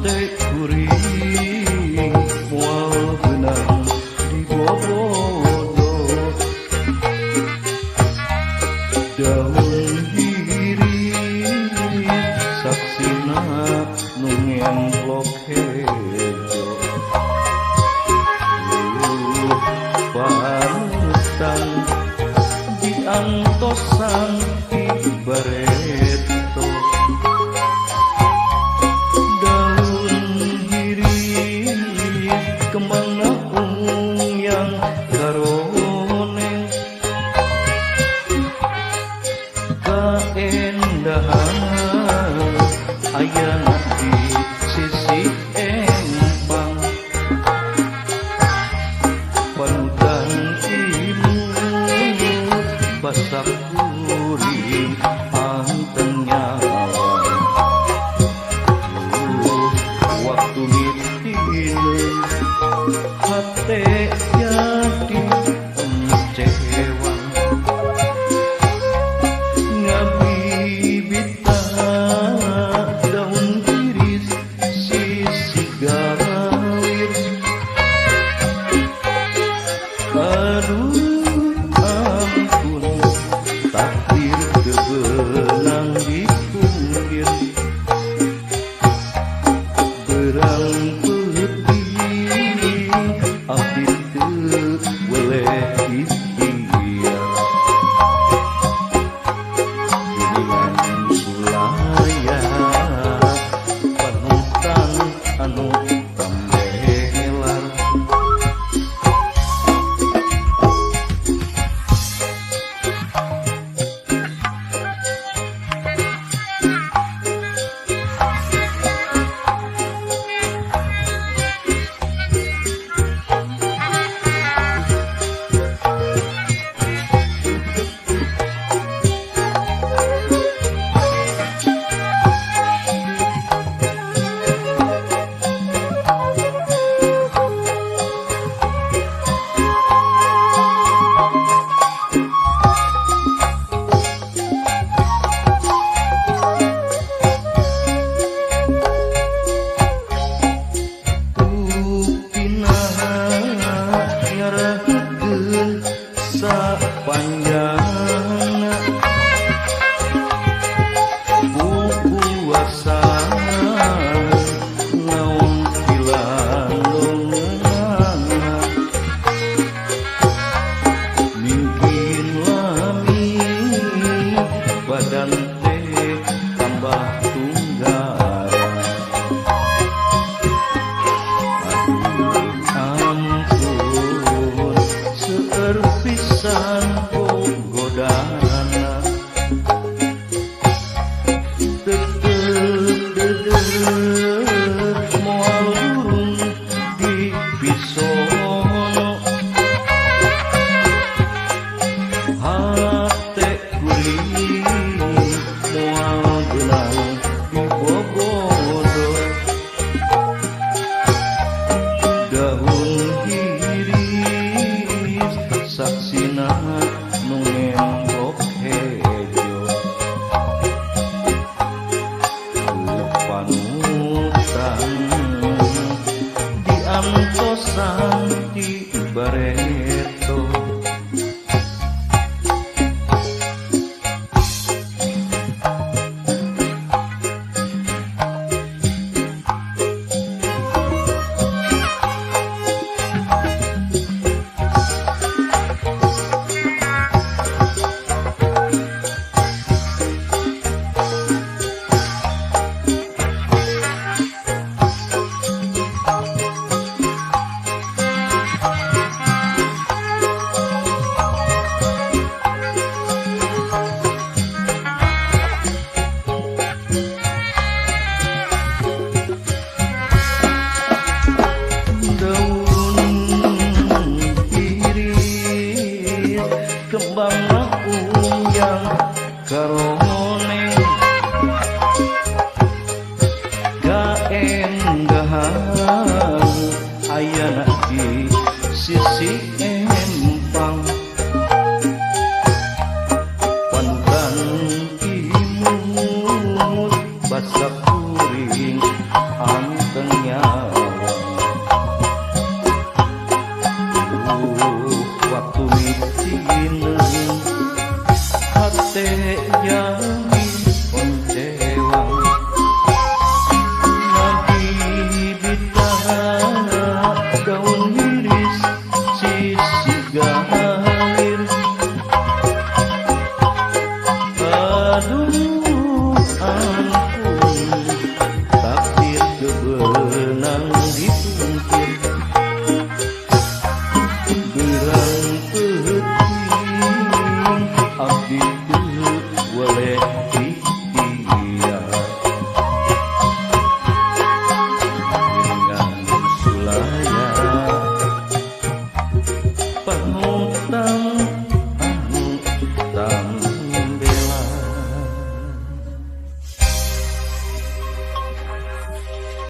hate kuring mual benang di bobodo daun diri saksina nungen blok hejo panutan diantosan ibareto daun diri kemana yang karone keendahan ayana di sisi empang panutan ibu basak kuring anten nyawa waktu mitin hati jadi kecewa ngabibita daun iris sisi gawir aduh ampun takdir kebenang di pinggir berang putih abdi teu boleh ikhtiar jadian bulaya panutan anu tambelar panjang buku wasa naon pilan dongenana mungkin lami badan teh tambah tunggara aduh ampun seueur pisan godana tetep moal urung di pisono hate kuring moal gelang